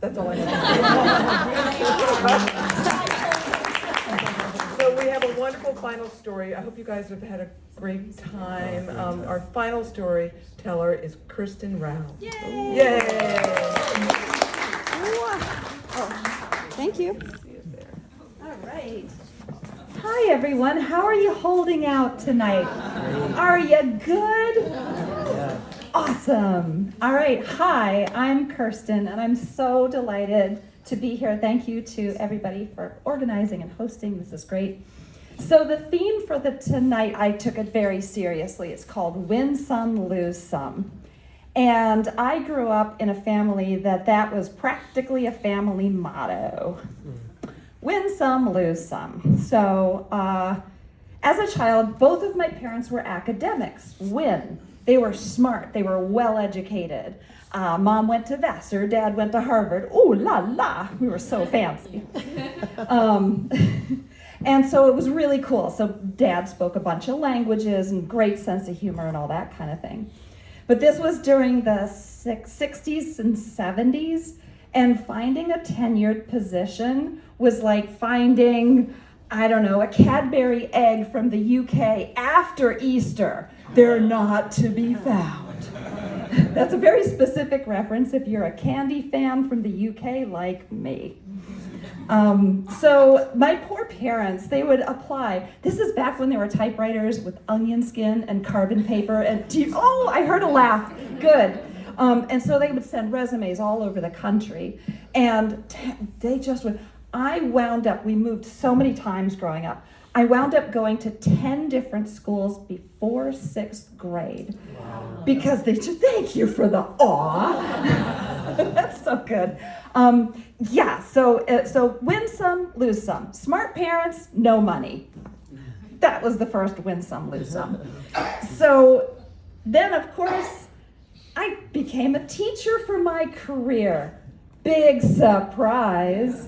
That's all I know. So we have a wonderful final story. I hope you guys have had a great time. Our final storyteller is Kirsten Rao. Yay! Yay! Thank you. All right. Hi, everyone. How are you holding out tonight? Are you good? Awesome. All right. Hi, I'm Kirsten, and I'm so delighted to be here. Thank you to everybody for organizing and hosting. This is great. So the theme for tonight, I took it very seriously. It's called Win Some, Lose Some. And I grew up in a family that was practically a family motto. Win some, lose some. So as a child, both of my parents were academics. Win. They were smart. They were well educated. Mom went to Vassar. Dad went to Harvard. Ooh la la. We were so fancy. And so it was really cool. So Dad spoke a bunch of languages and great sense of humor and all that kind of thing. But this was during the 60s and 70s, and finding a tenured position was like finding, I don't know, a Cadbury egg from the UK after Easter. They're not to be found. That's a very specific reference if you're a candy fan from the UK like me. So my poor parents, they would apply. This is back when there were typewriters with onion skin and carbon paper. And I heard a laugh. Good. And so they would send resumes all over the country. And they just would. We moved so many times growing up. I wound up going to 10 different schools before 6th grade. Wow. Because they just, thank you for the awe. That's so good. So win some, lose some. Smart parents, no money. That was the first win some, lose some. So then, of course, I became a teacher for my career. Big surprise.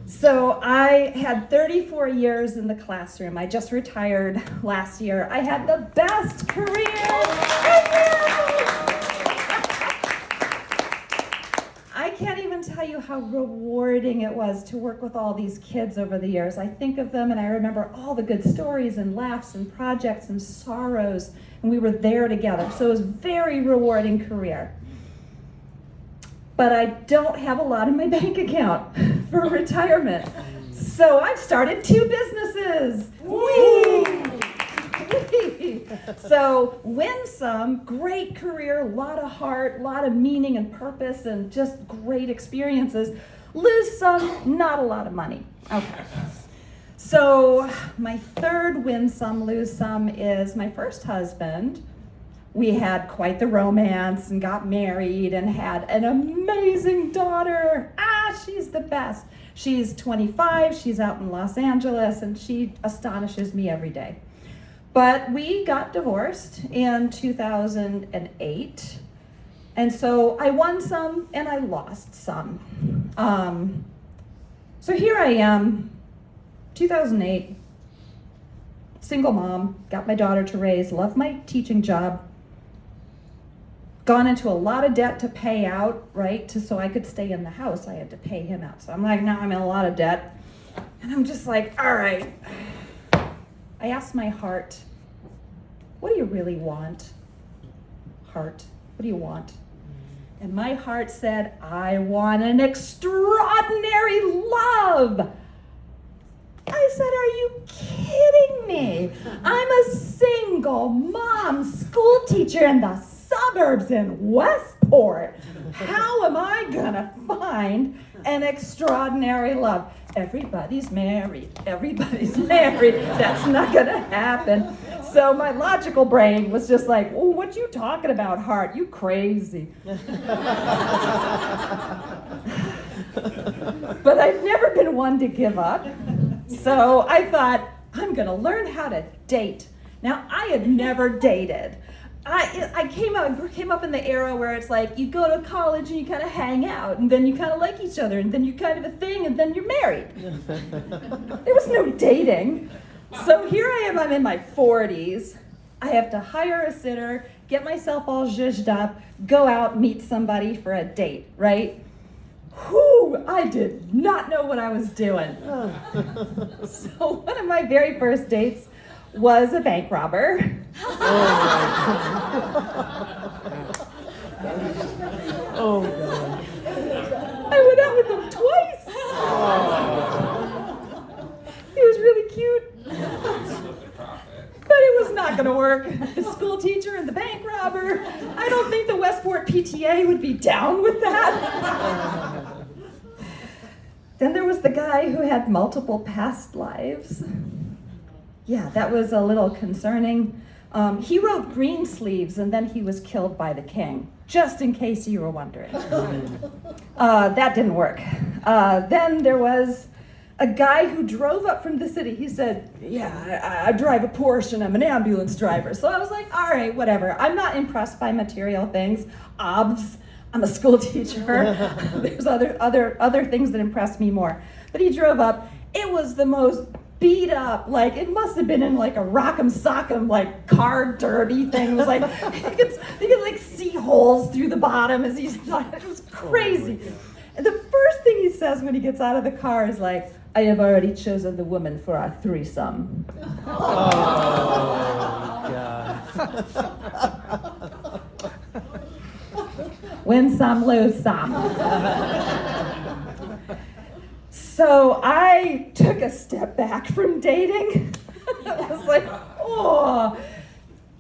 So I had 34 years in the classroom. I just retired last year. I had the best career. I can't even tell you how rewarding it was to work with all these kids over the years. I think of them and I remember all the good stories and laughs and projects and sorrows, and we were there together. So it was a very rewarding career. But I don't have a lot in my bank account for retirement. So I've started 2 businesses. Whee! So win some, great career, a lot of heart, a lot of meaning and purpose, and just great experiences. Lose some, not a lot of money. Okay. So my third win some, lose some is my first husband. We had quite the romance and got married and had an amazing daughter. She's the best. She's 25, she's out in Los Angeles, and she astonishes me every day. But we got divorced in 2008. And so I won some and I lost some. So here I am, 2008, single mom, got my daughter to raise, love my teaching job, gone into a lot of debt to pay out, right? So I could stay in the house, I had to pay him out. So I'm like, now I'm in a lot of debt. And I'm just like, all right. I asked my heart, what do you really want? Heart, what do you want? And my heart said, I want an extraordinary love. I said, are you kidding me? I'm a single mom, school teacher in the suburbs in Westport. How am I gonna find an extraordinary love? Everybody's married. That's not gonna happen. So my logical brain was just like, oh, what you talking about, heart? You crazy. But I've never been one to give up. So I thought, I'm gonna learn how to date. Now, I had never dated. I came up in the era where it's like you go to college and you kind of hang out, and then you kind of like each other, and then you kind of a thing, and then you're married. There was no dating. So here I am, I'm in my 40s. I have to hire a sitter, get myself all zhuzhed up, go out, meet somebody for a date, right? Whew, I did not know what I was doing. So one of my very first dates was a bank robber. Oh, God. I went out with him twice. He was really cute. But it was not going to work. The school teacher and the bank robber. I don't think the Westport PTA would be down with that. Then there was the guy who had multiple past lives. Yeah, that was a little concerning. He wrote Greensleeves and then he was killed by the king, just in case you were wondering. That didn't work. Then there was a guy who drove up from the city. He said, yeah, I drive a Porsche and I'm an ambulance driver. So I was like, all right, whatever. I'm not impressed by material things. Obs, I'm a school teacher. There's other things that impressed me more. But he drove up. It was the most beat up, like it must have been in like a rock'em sock'em like car derby thing. It was like you could like see holes through the bottom as he's it was crazy. And the first thing he says when he gets out of the car is like, I have already chosen the woman for our threesome. Oh, God. Win some, lose some. So I took a step back from dating. I was like, oh.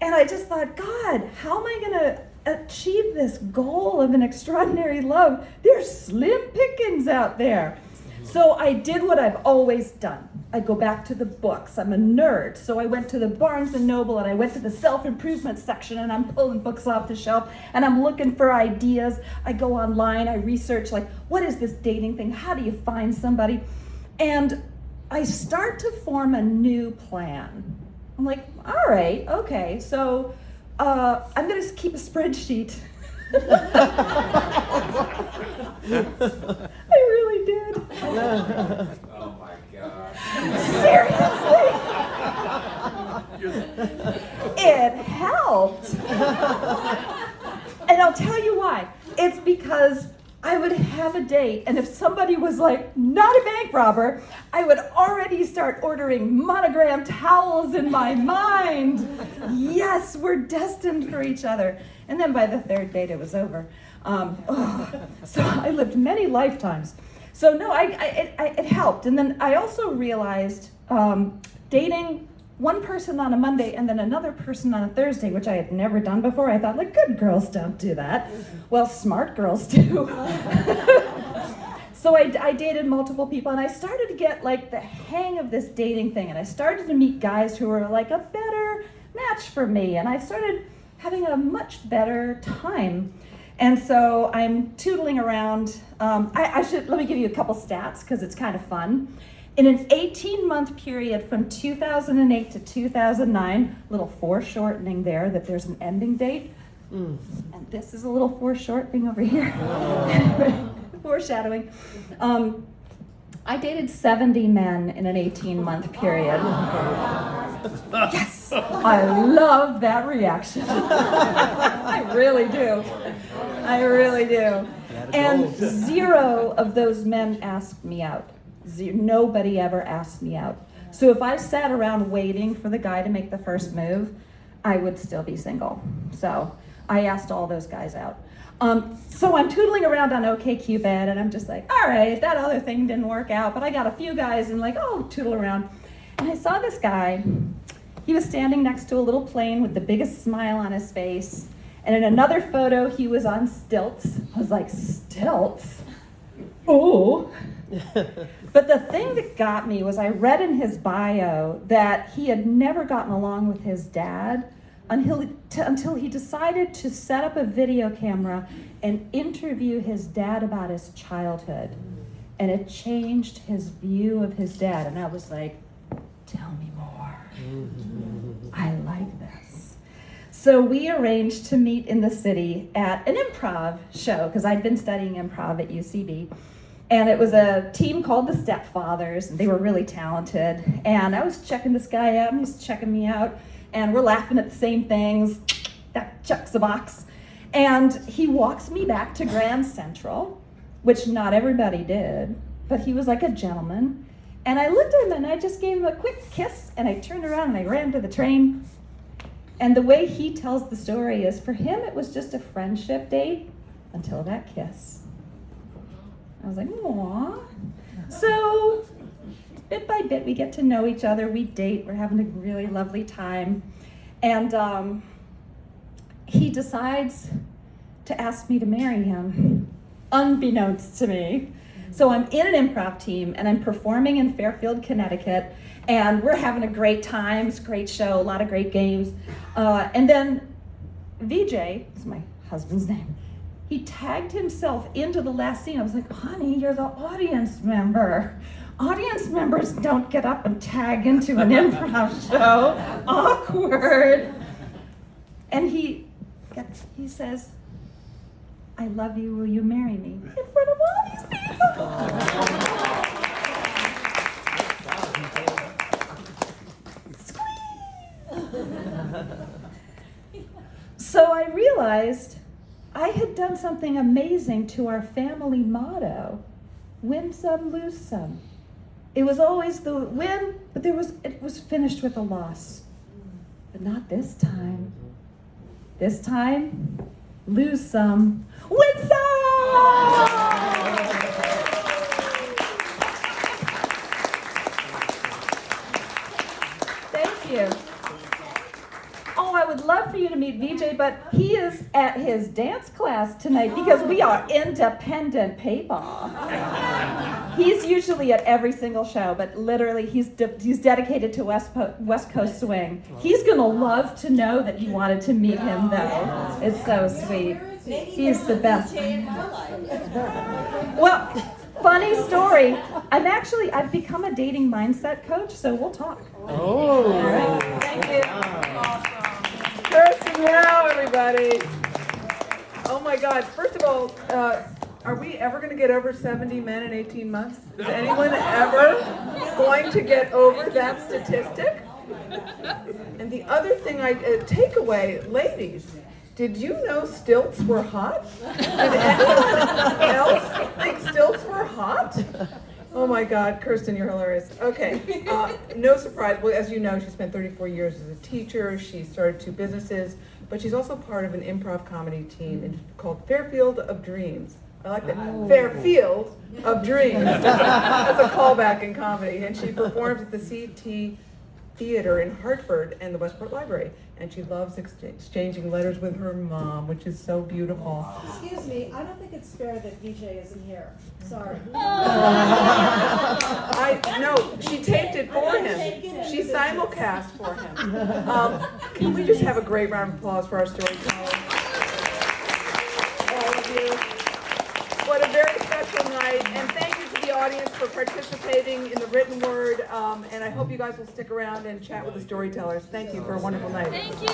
And I just thought, God, how am I going to achieve this goal of an extraordinary love? There's slim pickings out there. So I did what I've always done. I go back to the books. I'm a nerd. So I went to the Barnes & Noble and I went to the self-improvement section and I'm pulling books off the shelf and I'm looking for ideas. I go online, I research like, what is this dating thing? How do you find somebody? And I start to form a new plan. I'm like, all right, okay, so I'm gonna keep a spreadsheet. I really did. Oh my God. Seriously? It helped. And I'll tell you why. It's because I would have a date, and if somebody was like, not a bank robber, I would already start ordering monogram towels in my mind. Yes, we're destined for each other. And then by the third date, it was over. So I lived many lifetimes. So no, it helped. And then I also realized dating one person on a Monday and then another person on a Thursday, which I had never done before. I thought, like, good girls don't do that. Well, smart girls do. So I dated multiple people, and I started to get like the hang of this dating thing, and I started to meet guys who were like a better match for me, and I started having a much better time. And so I'm tootling around. Let me give you a couple stats because it's kind of fun. In an 18-month period from 2008 to 2009, little foreshortening there that there's an ending date. And this is a little foreshortening over here. Foreshadowing. I dated 70 men in an 18-month period. Yes, I love that reaction. I really do. I really do. And 0 of those men asked me out. Nobody ever asked me out. So if I sat around waiting for the guy to make the first move, I would still be single. So I asked all those guys out. So I'm tootling around on OkCupid, and I'm just like, all right, that other thing didn't work out, but I got a few guys, and like, oh, tootle around. And I saw this guy. He was standing next to a little plane with the biggest smile on his face. And in another photo, he was on stilts. I was like, stilts? Oh. But the thing that got me was I read in his bio that he had never gotten along with his dad until he decided to set up a video camera and interview his dad about his childhood. And it changed his view of his dad. And I was like, tell me more. I like this. So we arranged to meet in the city at an improv show, because I'd been studying improv at UCB. And it was a team called the Stepfathers, and they were really talented. And I was checking this guy out, and he's checking me out, and we're laughing at the same things. That checks a box. And he walks me back to Grand Central, which not everybody did, but he was like a gentleman. And I looked at him and I just gave him a quick kiss, and I turned around and I ran to the train. And the way he tells the story is, for him it was just a friendship date until that kiss. I was like, aww. So bit by bit we get to know each other, we date, we're having a really lovely time. And he decides to ask me to marry him, unbeknownst to me. So I'm in an improv team and I'm performing in Fairfield, Connecticut, and we're having a great time. It's a great show, a lot of great games. And then VJ, is my husband's name, he tagged himself into the last scene. I was like, honey, you're the audience member. Audience members don't get up and tag into an improv show. Awkward. And he says, I love you, will you marry me? In front of all these people. So I realized I had done something amazing to our family motto, win some, lose some. It was always the win, but it was finished with a loss. But not this time. This time, lose some, win some! Thank you. Oh, I would love for you to meet VJ, but he is at his dance class tonight because we are independent people. He's usually at every single show, but literally he's dedicated to West Coast swing. He's gonna love to know that you wanted to meet him, though. It's so sweet. He's the best. Well, funny story. I've become a dating mindset coach, so we'll talk. Oh. All right. Thank you. Kirsten Rao, everybody. Oh my God. First of all, are we ever going to get over 70 men in 18 months? Is anyone ever going to get over that statistic? And the other thing takeaway, ladies, did you know stilts were hot? Did anyone else think stilts were hot? Oh my God, Kirsten, you're hilarious. Okay, no surprise. Well, as you know, she spent 34 years as a teacher. She started 2 businesses, but she's also part of an improv comedy team called Fairfield of Dreams. I like that. Oh. Fairfield of Dreams. That's a callback in comedy. And she performs at the CT Theater in Hartford and the Westport Library. And she loves exchanging letters with her mom, which is so beautiful. Excuse me, I don't think it's fair that VJ isn't here. Sorry. No, she taped it for him. She simulcast for him. Can we just have a great round of applause for our storytellers? All of you. What a very special night, and thank you to the audience for participating in the written word, and I hope you guys will stick around and chat with the storytellers. Thank you for a wonderful night. Thank you.